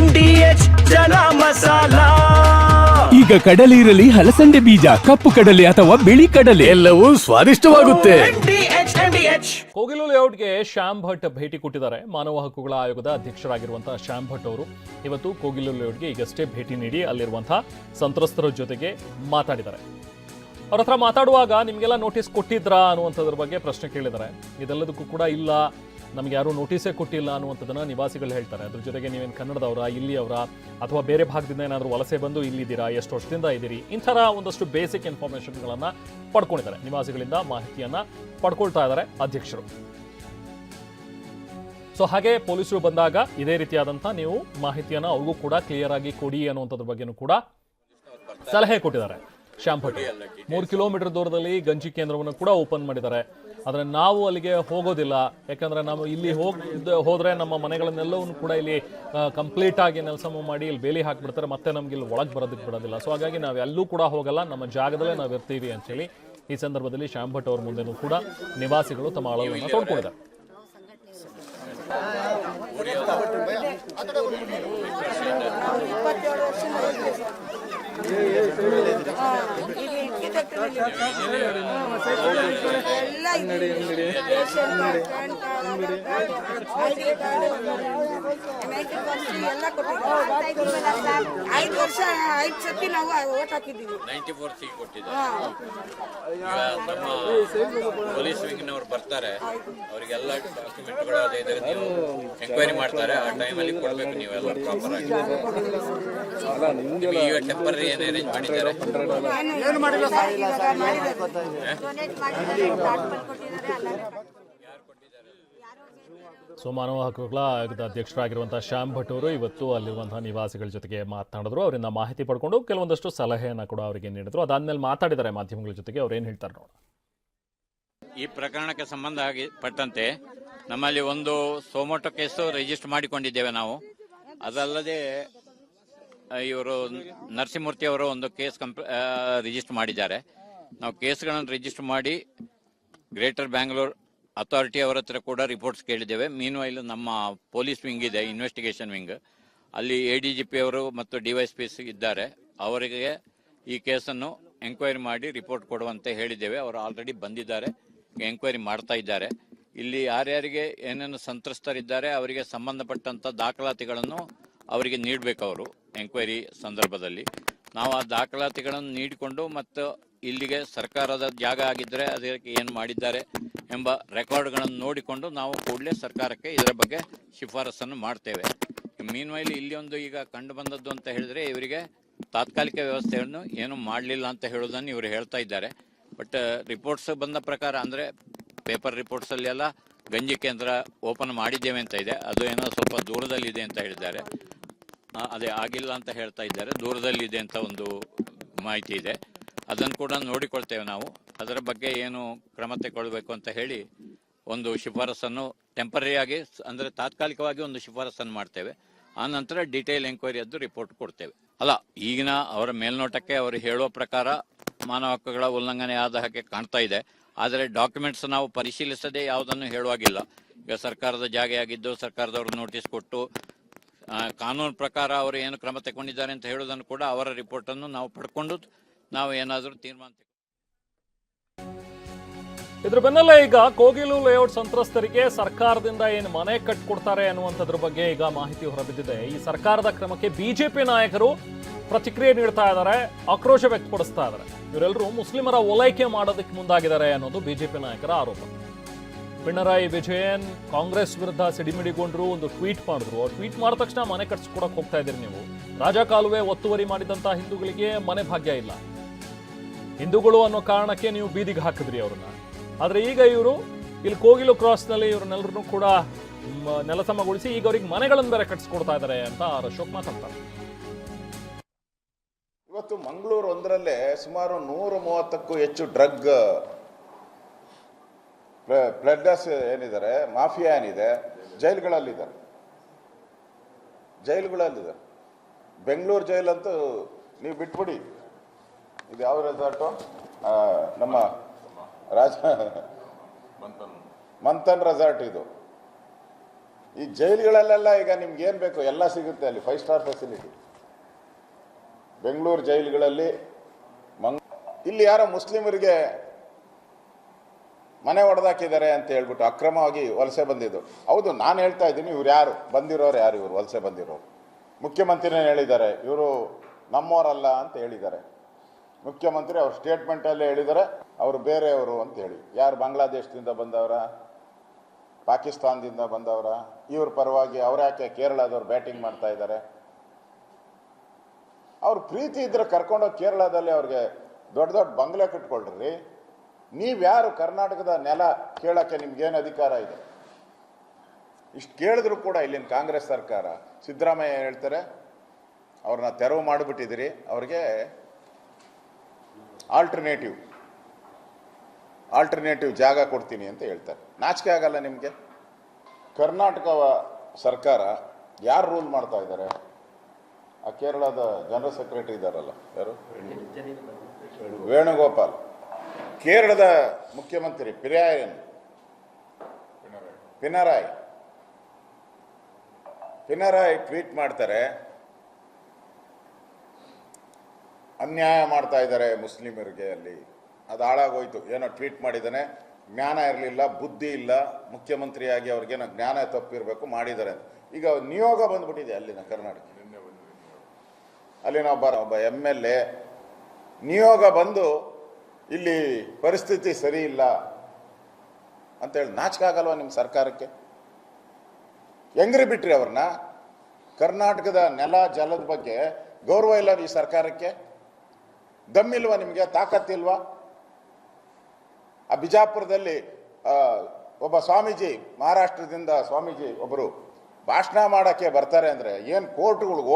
MDH ಚನ masala. ಈಗ ಕಡಲೆ ಇರಲಿ, ಹಲಸಂಡೆ ಬೀಜ, ಕಪ್ಪು ಕಡಲೆ ಅಥವಾ ಬಿಳಿ ಕಡಲೆ, ಎಲ್ಲವೂ ಸ್ವಾದಿಷ್ಟವಾಗುತ್ತೆ. ಕೋಗಿಲು ಲೇಔಟ್ಗೆ ಶ್ಯಾಮ್ ಭಟ್ ಭೇಟಿ ಕೊಟ್ಟಿದ್ದಾರೆ. ಮಾನವ ಹಕ್ಕುಗಳ ಆಯೋಗದ ಅಧ್ಯಕ್ಷರಾಗಿರುವಂತಹ ಶ್ಯಾಮ್ ಭಟ್ ಅವರು ಇವತ್ತು ಕೋಗಿಲು ಲೇಔಟ್ಗೆ ಈಗಷ್ಟೇ ಭೇಟಿ ನೀಡಿ ಅಲ್ಲಿರುವಂತಹ ಸಂತ್ರಸ್ತರ ಜೊತೆಗೆ ಮಾತಾಡಿದ್ದಾರೆ. ಅವ್ರ ಹತ್ರ ಮಾತಾಡುವಾಗ ನಿಮಗೆಲ್ಲ ನೋಟಿಸ್ ಕೊಟ್ಟಿದ್ರಾ ಅನ್ನುವಂಥದ್ರ ಬಗ್ಗೆ ಪ್ರಶ್ನೆ ಕೇಳಿದ್ದಾರೆ. ಇದೆಲ್ಲದಕ್ಕೂ ಕೂಡ ಇಲ್ಲ, ನಮ್ಗೆ ಯಾರೂ ನೋಟಿಸೇ ಕೊಟ್ಟಿಲ್ಲ ಅನ್ನುವಂಥದ್ದನ್ನ ನಿವಾಸಿಗಳು ಹೇಳ್ತಾರೆ. ಅದ್ರ ಜೊತೆಗೆ ನೀವೇನು ಕನ್ನಡದವರ, ಇಲ್ಲಿಯವರ ಅಥವಾ ಬೇರೆ ಭಾಗದಿಂದ ಏನಾದರೂ ವಲಸೆ ಬಂದು ಇಲ್ಲಿದ್ದೀರಾ, ಎಷ್ಟು ವರ್ಷದಿಂದ ಇದ್ದೀರಿ, ಇಂಥರ ಒಂದಷ್ಟು ಬೇಸಿಕ್ ಇನ್ಫಾರ್ಮೇಷನ್ಗಳನ್ನು ಪಡ್ಕೊಂಡಿದ್ದಾರೆ. ನಿವಾಸಿಗಳಿಂದ ಮಾಹಿತಿಯನ್ನ ಪಡ್ಕೊಳ್ತಾ ಇದ್ದಾರೆ ಅಧ್ಯಕ್ಷರು. ಸೊ ಹಾಗೆ ಪೊಲೀಸರು ಬಂದಾಗ ಇದೇ ರೀತಿಯಾದಂಥ ನೀವು ಮಾಹಿತಿಯನ್ನ ಅವ್ರಿಗೂ ಕೂಡ ಕ್ಲಿಯರ್ ಆಗಿ ಕೊಡಿ ಅನ್ನುವಂಥದ್ರ ಬಗ್ಗೆನೂ ಕೂಡ ಸಲಹೆ ಕೊಟ್ಟಿದ್ದಾರೆ ಶ್ಯಾಮ್ ಭಟ್. 3 ಕಿಲೋಮೀಟರ್ ದೂರದಲ್ಲಿ ಗಂಜಿ ಕೇಂದ್ರವನ್ನು ಕೂಡ ಓಪನ್ ಮಾಡಿದ್ದಾರೆ. ಆದರೆ ನಾವು ಅಲ್ಲಿಗೆ ಹೋಗೋದಿಲ್ಲ, ಯಾಕಂದ್ರೆ ನಾವು ಇಲ್ಲಿ ಹೋದ್ರೆ ನಮ್ಮ ಮನೆಗಳನ್ನೆಲ್ಲವನ್ನು ಕೂಡ ಇಲ್ಲಿ ಕಂಪ್ಲೀಟ್ ಆಗಿ ನೆಲಸಮ ಮಾಡಿ ಇಲ್ಲಿ ಬೇಲಿ ಹಾಕಿಬಿಡ್ತಾರೆ, ಮತ್ತೆ ನಮ್ಗೆ ಇಲ್ಲಿ ಒಳಗೆ ಬರೋದಕ್ಕೆ ಬಿಡೋದಿಲ್ಲ. ಸೊ ಹಾಗಾಗಿ ನಾವು ಎಲ್ಲೂ ಕೂಡ ಹೋಗಲ್ಲ, ನಮ್ಮ ಜಾಗದಲ್ಲೇ ನಾವು ಇರ್ತೀವಿ ಅಂತೇಳಿ ಈ ಸಂದರ್ಭದಲ್ಲಿ ಶ್ಯಾಮ್ ಭಟ್ ಅವ್ರ ಮುಂದೆನೂ ಕೂಡ ನಿವಾಸಿಗಳು ತಮ್ಮ ಅಳವನ್ನು ತೋಡ್ಕೊಂಡಿದ್ದಾರೆ. ಐದು ವರ್ಷ 5 ಸತಿ ನಾವು ಓಟ್ ಹಾಕಿದ್ದೀವಿ. 94 ಸೀಟ್ ಕೊಟ್ಟಿದ್ದಾರೆ. ಪೊಲೀಸ್ ವಿಂಗ್ನವ್ರು ಬರ್ತಾರೆ, ಅವರಿಗೆಲ್ಲ ಡಾಕ್ಯುಮೆಂಟ್ಗಳು ಅದೇ ಇದ್ರೆ ನೀವು ಎಂಕ್ವೈರಿ ಮಾಡ್ತಾರೆ. ಆ ಟೈಮಲ್ಲಿ ಕೊಡಬೇಕು ನೀವೆಲ್ಲ ಪ್ರಾಪರ್ ಆಗಿ. ಈಗ ಟೆಂಪರರಿ ಏನು ಅರೇಂಜ್ ಮಾಡಿದ್ದಾರೆ? ಸೊ ಮಾನವ ಹಕ್ಕುಗಳ ಆಯೋಗದ ಅಧ್ಯಕ್ಷರಾಗಿರುವಂತಹ ಶ್ಯಾಮ್ ಭಟ್ ಅವರು ಇವತ್ತು ಅಲ್ಲಿರುವಂತಹ ನಿವಾಸಿಗಳ ಜೊತೆಗೆ ಮಾತನಾಡಿದ್ರು. ಅವರಿಂದ ಮಾಹಿತಿ ಪಡ್ಕೊಂಡು ಕೆಲವೊಂದಷ್ಟು ಸಲಹೆಯನ್ನು ಕೂಡ ಅವರಿಗೆ ನೀಡಿದ್ರು. ಅದಾದ್ಮೇಲೆ ಮಾತಾಡಿದ್ದಾರೆ ಮಾಧ್ಯಮಗಳ ಜೊತೆಗೆ. ಅವ್ರು ಏನು ಹೇಳ್ತಾರೆ ನೋಡೋಣ. ಈ ಪ್ರಕರಣಕ್ಕೆ ಸಂಬಂಧಪಟ್ಟಂತೆ ನಮ್ಮಲ್ಲಿ ಒಂದು ಸೋಮೋಟೋ ಕೇಸು ರಿಜಿಸ್ಟರ್ ಮಾಡಿಕೊಂಡಿದ್ದೇವೆ ನಾವು. ಅದಲ್ಲದೆ ಇವರು ನರಸಿಂಹಮೂರ್ತಿ ಅವರು ಒಂದು ಕೇಸ್ ರಿಜಿಸ್ಟರ್ ಮಾಡಿದ್ದಾರೆ. ನಾವು ಕೇಸ್ಗಳನ್ನು ರಿಜಿಸ್ಟರ್ ಮಾಡಿ ಗ್ರೇಟರ್ ಬ್ಯಾಂಗ್ಳೂರ್ ಅಥಾರಿಟಿ ಅವರ ಹತ್ರ ಕೂಡ ರಿಪೋರ್ಟ್ಸ್ ಕೇಳಿದ್ದೇವೆ. ಮೀನ್ವೈಲ್ ನಮ್ಮ ಪೊಲೀಸ್ ವಿಂಗ್ ಇದೆ, ಇನ್ವೆಸ್ಟಿಗೇಷನ್ ವಿಂಗ್, ಅಲ್ಲಿ ADGP ಅವರು ಮತ್ತು DYSPs ಇದ್ದಾರೆ. ಅವರಿಗೆ ಈ ಕೇಸನ್ನು ಎಂಕ್ವೈರಿ ಮಾಡಿ ರಿಪೋರ್ಟ್ ಕೊಡುವಂತೆ ಹೇಳಿದ್ದೇವೆ. ಅವರು ಆಲ್ರೆಡಿ ಬಂದಿದ್ದಾರೆ, ಎಂಕ್ವೈರಿ ಮಾಡ್ತಾ ಇದ್ದಾರೆ. ಇಲ್ಲಿ ಯಾರ್ಯಾರಿಗೆ ಏನೇನು ಸಂತ್ರಸ್ತರಿದ್ದಾರೆ ಅವರಿಗೆ ಸಂಬಂಧಪಟ್ಟಂಥ ದಾಖಲಾತಿಗಳನ್ನು ಅವರಿಗೆ ನೀಡಬೇಕು. ಅವರು ಎಂಕ್ವೈರಿ ಸಂದರ್ಭದಲ್ಲಿ ನಾವು ಆ ದಾಖಲಾತಿಗಳನ್ನು ನೀಡಿಕೊಂಡು ಮತ್ತು ಇಲ್ಲಿಗೆ ಸರ್ಕಾರದ ಜಾಗ ಆಗಿದ್ದರೆ ಅದಕ್ಕೆ ಏನು ಮಾಡಿದ್ದಾರೆ ಎಂಬ ರೆಕಾರ್ಡ್ಗಳನ್ನು ನೋಡಿಕೊಂಡು ನಾವು ಕೂಡಲೇ ಸರ್ಕಾರಕ್ಕೆ ಇದರ ಬಗ್ಗೆ ಶಿಫಾರಸನ್ನು ಮಾಡ್ತೇವೆ. ಮೀನ್ವೈಲ್ ಇಲ್ಲಿ ಒಂದು ಈಗ ಕಂಡು ಬಂದದ್ದು ಅಂತ ಹೇಳಿದ್ರೆ ಇವರಿಗೆ ತಾತ್ಕಾಲಿಕ ವ್ಯವಸ್ಥೆಯನ್ನು ಏನು ಮಾಡಲಿಲ್ಲ ಅಂತ ಹೇಳೋದನ್ನು ಇವರು ಹೇಳ್ತಾ ಇದ್ದಾರೆ. ಬಟ್ ರಿಪೋರ್ಟ್ಸ್ ಬಂದ ಪ್ರಕಾರ ಅಂದರೆ ಪೇಪರ್ ರಿಪೋರ್ಟ್ಸಲ್ಲಿ ಎಲ್ಲ ಗಂಜಿ ಕೇಂದ್ರ ಓಪನ್ ಮಾಡಿದ್ದೇವೆ ಅಂತ ಇದೆ. ಅದು ಏನೋ ಸ್ವಲ್ಪ ದೂರದಲ್ಲಿದೆ ಅಂತ ಹೇಳಿದ್ದಾರೆ. ಅದೇ ಆಗಿಲ್ಲ ಅಂತ ಹೇಳ್ತಾ ಇದ್ದಾರೆ, ದೂರದಲ್ಲಿದೆ ಅಂತ ಒಂದು ಮಾಹಿತಿ ಇದೆ. ಅದನ್ನು ಕೂಡ ನೋಡಿಕೊಳ್ತೇವೆ ನಾವು. ಅದರ ಬಗ್ಗೆ ಏನು ಕ್ರಮ ತಗೊಳ್ಬೇಕು ಅಂತ ಹೇಳಿ ಒಂದು ಶಿಫಾರಸನ್ನು ಟೆಂಪರರಿ ಆಗಿ ಅಂದರೆ ತಾತ್ಕಾಲಿಕವಾಗಿ ಒಂದು ಶಿಫಾರಸನ್ನು ಮಾಡ್ತೇವೆ. ಆ ನಂತರ ಡೀಟೇಲ್ ಎಂಕ್ವೈರಿಯದ್ದು ರಿಪೋರ್ಟ್ ಕೊಡ್ತೇವೆ. ಅಲ್ಲ, ಈಗಿನ ಅವರ ಮೇಲ್ನೋಟಕ್ಕೆ ಅವರು ಹೇಳುವ ಪ್ರಕಾರ ಮಾನವ ಹಕ್ಕುಗಳ ಉಲ್ಲಂಘನೆ ಆದ ಹಾಗೆ ಕಾಣ್ತಾ ಇದೆ. ಆದರೆ ಡಾಕ್ಯುಮೆಂಟ್ಸ್ ನಾವು ಪರಿಶೀಲಿಸದೆ ಯಾವುದನ್ನು ಹೇಳುವಾಗಿಲ್ಲ. ಈಗ ಸರ್ಕಾರದ ಜಾಗೆಯಾಗಿದ್ದು ಸರ್ಕಾರದವರು ನೋಟಿಸ್ ಕೊಟ್ಟು ಕಾನೂನು ಪ್ರಕಾರ ಅವರು ಏನು ಕ್ರಮ ತಗೊಂಡಿದ್ದಾರೆ ಅಂತ ಹೇಳೋದನ್ನು ಕೂಡ ಅವರ ರಿಪೋರ್ಟನ್ನು ನಾವು ಪಡ್ಕೊಂಡು ನಾವು ಏನಾದರೂ ತೀರ್ಮಾನ. ಇದ್ರ ಬೆನ್ನಲ್ಲೇ ಈಗ ಕೋಗಿಲು ಲೇಔಟ್ ಸಂತ್ರಸ್ತರಿಗೆ ಸರ್ಕಾರದಿಂದ ಏನು ಮನೆ ಕಟ್ಕೊಡ್ತಾರೆ ಅನ್ನುವಂಥದ್ರ ಬಗ್ಗೆ ಈಗ ಮಾಹಿತಿ ಹೊರಬಿದ್ದಿದೆ. ಈ ಸರ್ಕಾರದ ಕ್ರಮಕ್ಕೆ ಬಿಜೆಪಿ ನಾಯಕರು ಪ್ರತಿಕ್ರಿಯೆ ನೀಡ್ತಾ ಇದ್ದಾರೆ, ಆಕ್ರೋಶ ವ್ಯಕ್ತಪಡಿಸ್ತಾ ಇದ್ದಾರೆ. ಇವರೆಲ್ಲರೂ ಮುಸ್ಲಿಮರ ಓಲೈಕೆ ಮಾಡೋದಕ್ಕೆ ಮುಂದಾಗಿದ್ದಾರೆ ಅನ್ನೋದು ಬಿಜೆಪಿ ನಾಯಕರ ಆರೋಪ. ಪಿಣರಾಯಿ ವಿಜಯನ್ ಕಾಂಗ್ರೆಸ್ ವಿರುದ್ಧ ಸಿಡಿಮಿಡಿಗೊಂಡ್ರು, ಒಂದು ಟ್ವೀಟ್ ಮಾಡಿದ್ರು. ಟ್ವೀಟ್ ಮಾಡಿದ ತಕ್ಷಣ ಮನೆ ಕಟ್ಸ್ಕೊಡಕ್ ಹೋಗ್ತಾ ಇದ್ದೀರಿ ನೀವು. ರಾಜಕಾಲುವೆ ಒತ್ತುವರಿ ಮಾಡಿದಂತ ಹಿಂದೂಗಳಿಗೆ ಮನೆ ಭಾಗ್ಯ ಇಲ್ಲ, ಹಿಂದೂಗಳು ಅನ್ನೋ ಕಾರಣಕ್ಕೆ ನೀವು ಬೀದಿಗೆ ಹಾಕಿದ್ರಿ ಅವ್ರನ್ನ. ಆದ್ರೆ ಈಗ ಇವರು ಇಲ್ಲಿ ಕೋಗಿಲು ಕ್ರಾಸ್ನಲ್ಲಿ ಇವ್ರನ್ನೆಲ್ಲರೂ ಕೂಡ ನೆಲಸಮಗೊಳಿಸಿ ಈಗ ಅವ್ರಿಗೆ ಮನೆಗಳನ್ನು ಬೇರೆ ಕಟ್ಸ್ಕೊಡ್ತಾ ಇದ್ದಾರೆ ಅಂತ ಅಶೋಕ್ ಮಾತಾಡ್ತಾರೆ. ಇವತ್ತು ಮಂಗಳೂರು ಒಂದರಲ್ಲೇ ಸುಮಾರು 130ಕ್ಕೂ ಹೆಚ್ಚು ಡ್ರಗ್ ಪ್ಲೆಡ್ಡರ್ಸ್ ಏನಿದ್ದಾರೆ, ಮಾಫಿಯಾ ಏನಿದೆ, ಜೈಲುಗಳಲ್ಲಿದ್ದಾರೆ. ಬೆಂಗಳೂರು ಜೈಲಂತೂ ನೀವು ಬಿಟ್ಬಿಡಿ. ಇದು ಯಾವ ರೆಸಾರ್ಟು? ನಮ್ಮ ಮಂಥನ್ ರೆಸಾರ್ಟ್. ಇದು ಈ ಜೈಲುಗಳಲ್ಲೆಲ್ಲ ಈಗ ನಿಮ್ಗೆ ಏನು ಬೇಕು ಎಲ್ಲ ಸಿಗುತ್ತೆ ಅಲ್ಲಿ, 5 ಸ್ಟಾರ್ ಫೆಸಿಲಿಟಿ. ಬೆಂಗಳೂರು ಜೈಲುಗಳಲ್ಲಿ ಇಲ್ಲಿ ಯಾರೋ ಮುಸ್ಲಿಮರಿಗೆ ಮನೆ ಹೊಡೆದಾಕಿದ್ದಾರೆ ಅಂತ ಹೇಳ್ಬಿಟ್ಟು ಅಕ್ರಮವಾಗಿ ವಲಸೆ ಬಂದಿದ್ದು. ಹೌದು, ನಾನು ಹೇಳ್ತಾ ಇದ್ದೀನಿ, ಇವ್ರು ಯಾರು ಬಂದಿರೋರು, ಯಾರು ಇವರು ವಲಸೆ ಬಂದಿರೋರು? ಮುಖ್ಯಮಂತ್ರಿನೇ ಹೇಳಿದ್ದಾರೆ ಇವರು ನಮ್ಮವರಲ್ಲ ಅಂತ ಹೇಳಿದ್ದಾರೆ. ಮುಖ್ಯಮಂತ್ರಿ ಅವ್ರ ಸ್ಟೇಟ್ಮೆಂಟಲ್ಲೇ ಹೇಳಿದ್ದಾರೆ ಅವರು ಬೇರೆಯವರು ಅಂತ ಹೇಳಿ. ಯಾರು ಬಾಂಗ್ಲಾದೇಶದಿಂದ ಬಂದವರ, ಪಾಕಿಸ್ತಾನದಿಂದ ಬಂದವರ? ಇವ್ರ ಪರವಾಗಿ ಯಾಕೆ ಕೇರಳದವ್ರು ಬ್ಯಾಟಿಂಗ್ ಮಾಡ್ತಾ ಇದ್ದಾರೆ? ಅವ್ರ ಪ್ರೀತಿ ಇದ್ರೆ ಕರ್ಕೊಂಡೋಗಿ ಕೇರಳದಲ್ಲಿ ಅವ್ರಿಗೆ ದೊಡ್ಡ ದೊಡ್ಡ ಬಂಗ್ಲೆ ಕಟ್ಕೊಳ್ರಿ. ನೀವ್ಯಾರು ಕರ್ನಾಟಕದ ನೆಲ ಕೇಳಕ್ಕೆ ನಿಮ್ಗೇನು ಅಧಿಕಾರ ಇದೆ? ಇಷ್ಟು ಕೇಳಿದ್ರು ಕೂಡ ಇಲ್ಲಿನ ಕಾಂಗ್ರೆಸ್ ಸರ್ಕಾರ, ಸಿದ್ದರಾಮಯ್ಯ ಹೇಳ್ತಾರೆ ಅವ್ರನ್ನ ತೆರವು ಮಾಡಿಬಿಟ್ಟಿದ್ದೀರಿ, ಅವ್ರಿಗೆ ಆಲ್ಟರ್ನೇಟಿವ್ ಜಾಗ ಕೊಡ್ತೀನಿ ಅಂತ ಹೇಳ್ತಾರೆ. ನಾಚಿಕೆ ಆಗಲ್ಲ ನಿಮಗೆ? ಕರ್ನಾಟಕ ಸರ್ಕಾರ ಯಾರು ರೂಲ್ ಮಾಡ್ತಾ ಇದ್ದಾರೆ? ಆ ಕೇರಳದ ಜನರಲ್ ಸೆಕ್ರೆಟರಿ ಇದ್ದಾರಲ್ಲ, ಯಾರು? ವೇಣುಗೋಪಾಲ್. ಕೇರಳದ ಮುಖ್ಯಮಂತ್ರಿ ಪಿನರಾಯಿ ಟ್ವೀಟ್ ಮಾಡ್ತಾರೆ, ಅನ್ಯಾಯ ಮಾಡ್ತಾ ಇದ್ದಾರೆ ಮುಸ್ಲಿಮರಿಗೆ ಅಲ್ಲಿ. ಅದು ಹಾಳಾಗೋಯ್ತು. ಏನೋ ಟ್ವೀಟ್ ಮಾಡಿದ್ದಾನೆ, ಜ್ಞಾನ ಇರಲಿಲ್ಲ, ಬುದ್ಧಿ ಇಲ್ಲ, ಮುಖ್ಯಮಂತ್ರಿಯಾಗಿ ಅವ್ರಿಗೇನೋ ಜ್ಞಾನ ತಪ್ಪಿರಬೇಕು, ಮಾಡಿದ್ದಾರೆ. ಈಗ ನಿಯೋಗ ಬಂದ್ಬಿಟ್ಟಿದೆ ಅಲ್ಲಿನ ಕರ್ನಾಟಕ. ಅಲ್ಲಿನ ಒಬ್ಬ MLA ನಿಯೋಗ ಬಂದು ಇಲ್ಲಿ ಪರಿಸ್ಥಿತಿ ಸರಿ ಇಲ್ಲ ಅಂತೇಳಿ ನಾಚಿಕೆ ಆಗಲ್ವಾ ನಿಮ್ಮ ಸರ್ಕಾರಕ್ಕೆ? ಹೆಂಗ್ರಿ ಬಿಟ್ರಿ ಅವ್ರನ್ನ? ಕರ್ನಾಟಕದ ನೆಲ ಜಲದ ಬಗ್ಗೆ ಗೌರವ ಇಲ್ಲ ಈ ಸರ್ಕಾರಕ್ಕೆ? ದಮ್ಮಿಲ್ವಾ ನಿಮಗೆ? ತಾಕತ್ತಿಲ್ವಾ? ಆ ಬಿಜಾಪುರದಲ್ಲಿ ಒಬ್ಬ ಸ್ವಾಮೀಜಿ, ಮಹಾರಾಷ್ಟ್ರದಿಂದ ಸ್ವಾಮೀಜಿ ಒಬ್ಬರು ಭಾಷಣ ಮಾಡೋಕ್ಕೆ ಬರ್ತಾರೆ ಅಂದರೆ ಏನು ಕೋರ್ಟ್ಗಳಿಗೆ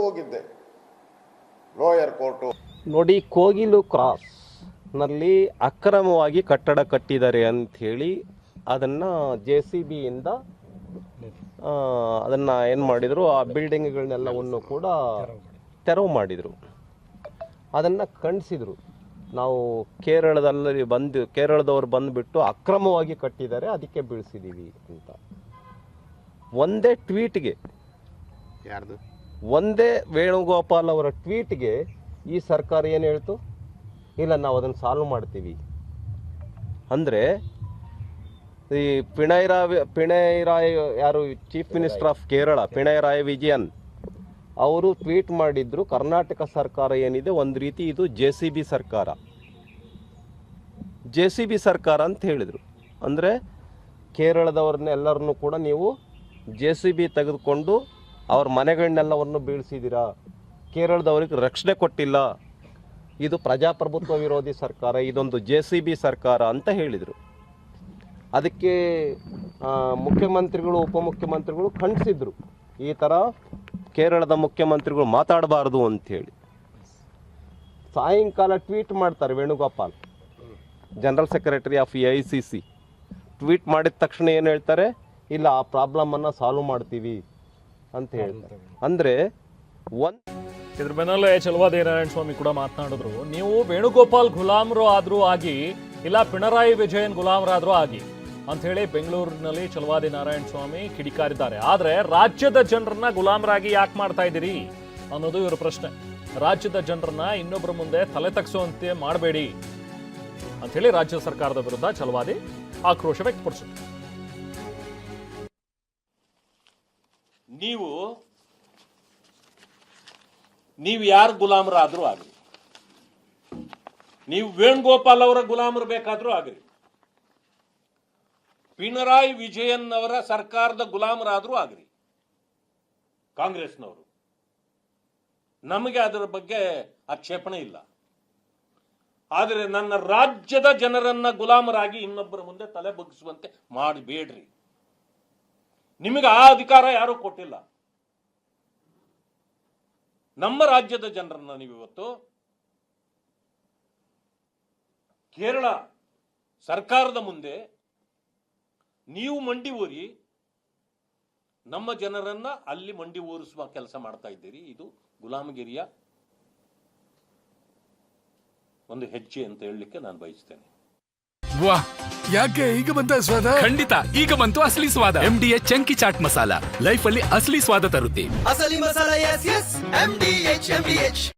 ಹೋಗಿದ್ದೆ, ಲೋಯರ್ ಕೋರ್ಟು. ನೋಡಿ, ಕೋಗಿಲು ಕ್ರಾಸ್ ನಲ್ಲಿ ಅಕ್ರಮವಾಗಿ ಕಟ್ಟಡ ಕಟ್ಟಿದ್ದಾರೆ ಅಂಥೇಳಿ ಅದನ್ನು JCBಯಿಂದ ಅದನ್ನು ಏನು ಮಾಡಿದರು, ಆ ಬಿಲ್ಡಿಂಗ್ಗಳನ್ನೆಲ್ಲವನ್ನು ಕೂಡ ತೆರವು ಮಾಡಿದರು. ಅದನ್ನು ಖಂಡಿಸಿದರು. ನಾವು ಕೇರಳದವ್ರು ಬಂದುಬಿಟ್ಟು ಅಕ್ರಮವಾಗಿ ಕಟ್ಟಿದ್ದಾರೆ, ಅದಕ್ಕೆ ಬೀಳಿಸಿದ್ದೀವಿ ಅಂತ. ಒಂದೇ ಟ್ವೀಟ್ಗೆ, ಒಂದೇ ವೇಣುಗೋಪಾಲ್ ಅವರ ಟ್ವೀಟ್ಗೆ ಈ ಸರ್ಕಾರ ಏನು ಹೇಳ್ತು? ಇಲ್ಲ, ನಾವು ಅದನ್ನು ಸಾಲ್ವ್ ಮಾಡ್ತೀವಿ ಅಂದರೆ ಈ ಪಿಣರಾಯಿ ಯಾರು chief minister of Kerala, Pinarayi Vijayan ಅವರು ಟ್ವೀಟ್ ಮಾಡಿದ್ರು, ಕರ್ನಾಟಕ ಸರ್ಕಾರ ಏನಿದೆ ಒಂದು ರೀತಿ ಇದು JCB ಸರ್ಕಾರ ಅಂತ ಹೇಳಿದರು. ಅಂದರೆ ಕೇರಳದವ್ರನ್ನ ಎಲ್ಲರನ್ನೂ ಕೂಡ ನೀವು JCB ತೆಗೆದುಕೊಂಡು ಅವ್ರ ಮನೆಗಳನ್ನೆಲ್ಲವನ್ನು ಬೀಳಿಸಿದ್ದೀರಾ, ಕೇರಳದವ್ರಿಗೆ ರಕ್ಷಣೆ ಕೊಟ್ಟಿಲ್ಲ, ಇದು ಪ್ರಜಾಪ್ರಭುತ್ವ ವಿರೋಧಿ ಸರ್ಕಾರ, ಇದೊಂದು JCB ಸರ್ಕಾರ ಅಂತ ಹೇಳಿದರು. ಅದಕ್ಕೆ ಮುಖ್ಯಮಂತ್ರಿಗಳು, ಉಪಮುಖ್ಯಮಂತ್ರಿಗಳು ಖಂಡಿಸಿದ್ರು, ಈ ಥರ ಕೇರಳದ ಮುಖ್ಯಮಂತ್ರಿಗಳು ಮಾತಾಡಬಾರ್ದು ಅಂಥೇಳಿ. ಸಾಯಂಕಾಲ ಟ್ವೀಟ್ ಮಾಡ್ತಾರೆ Venugopal, general secretary of AICC. Tweet ಮಾಡಿದ ತಕ್ಷಣ ಏನು ಹೇಳ್ತಾರೆ? ಇಲ್ಲ, ಆ ಪ್ರಾಬ್ಲಮನ್ನು ಸಾಲ್ವ್ ಮಾಡ್ತೀವಿ ಅಂತ ಹೇಳ್ತಾರೆ. ಅಂದರೆ ಇದ್ರ ಬೆನ್ನಲ್ಲೇ ಚಲವಾದಿ ನಾರಾಯಣ ಸ್ವಾಮಿ ಕೂಡ ಮಾತನಾಡಿದ್ರು, ನೀವು ವೇಣುಗೋಪಾಲ್ ಗುಲಾಮರು ಆದ್ರೂ ಆಗಿ, ಇಲ್ಲ ಪಿಣರಾಯಿ ವಿಜಯನ್ ಗುಲಾಮರಾದ್ರೂ ಆಗಿ ಅಂತ ಹೇಳಿ ಬೆಂಗಳೂರಿನಲ್ಲಿ ಚಲವಾದಿ ನಾರಾಯಣ ಸ್ವಾಮಿ ಕಿಡಿಕಾರಿದ್ದಾರೆ. ಆದ್ರೆ ರಾಜ್ಯದ ಜನರನ್ನ ಗುಲಾಮರಾಗಿ ಯಾಕೆ ಮಾಡ್ತಾ ಇದ್ದೀರಿ ಅನ್ನೋದು ಇವರ ಪ್ರಶ್ನೆ. ರಾಜ್ಯದ ಜನರನ್ನ ಇನ್ನೊಬ್ಬರ ಮುಂದೆ ತಲೆ ತಗ್ಸುವಂತೆ ಮಾಡಬೇಡಿ ಅಂತ ಹೇಳಿ ರಾಜ್ಯ ಸರ್ಕಾರದ ವಿರುದ್ಧ ಚಲವಾದಿ ಆಕ್ರೋಶ ವ್ಯಕ್ತಪಡಿಸಿದ್ರು. ನೀವು ಯಾರು ಗುಲಾಮರಾದ್ರೂ ಆಗ್ರಿ, ನೀವು ವೇಣುಗೋಪಾಲ್ ಅವರ ಗುಲಾಮರು ಬೇಕಾದ್ರೂ ಆಗ್ರಿ, ಪಿಣರಾಯಿ ವಿಜಯನ್ ಅವರ ಸರ್ಕಾರದ ಗುಲಾಮರಾದ್ರೂ ಆಗ್ರಿ, ಕಾಂಗ್ರೆಸ್ನವರು, ನಮಗೆ ಅದರ ಬಗ್ಗೆ ಆಕ್ಷೇಪಣೆ ಇಲ್ಲ. ಆದರೆ ನನ್ನ ರಾಜ್ಯದ ಜನರನ್ನ ಗುಲಾಮರಾಗಿ ಇನ್ನೊಬ್ಬರ ಮುಂದೆ ತಲೆ ಬಗ್ಗಿಸುವಂತೆ ಮಾಡಬೇಡ್ರಿ. ನಿಮಗೆ ಆ ಅಧಿಕಾರ ಯಾರೂ ಕೊಟ್ಟಿಲ್ಲ. ನಮ್ಮ ರಾಜ್ಯದ ಜನರನ್ನ ನೀವಿವತ್ತು ಕೇರಳ ಸರ್ಕಾರದ ಮುಂದೆ ನೀವು ಮಂಡಿ ಊರಿ ನಮ್ಮ ಜನರನ್ನ ಅಲ್ಲಿ ಮಂಡಿ ಊರಿಸುವ ಕೆಲಸ ಮಾಡ್ತಾ ಇದ್ದೀರಿ. ಇದು ಗುಲಾಮಗಿರಿಯ ಒಂದು ಹೆಜ್ಜೆ ಅಂತ ಹೇಳಲಿಕ್ಕೆ ನಾನು ಬಯಸ್ತೇನೆ. ವಾಹ್, ಯಾಕೆ ಈಗ ಬಂತ ಸ್ವಾದ? ಖಂಡಿತ ಈಗ ಬಂತು ಅಸಲಿ ಸ್ವಾದ. MDH chunky chaat masala life ಅಲ್ಲಿ ಅಸಲಿ ಸ್ವಾದ ತರುತ್ತೆ. ಅಸಲಿ ಮಸಾಲ, ಎಸ್ ಎಸ್ MDH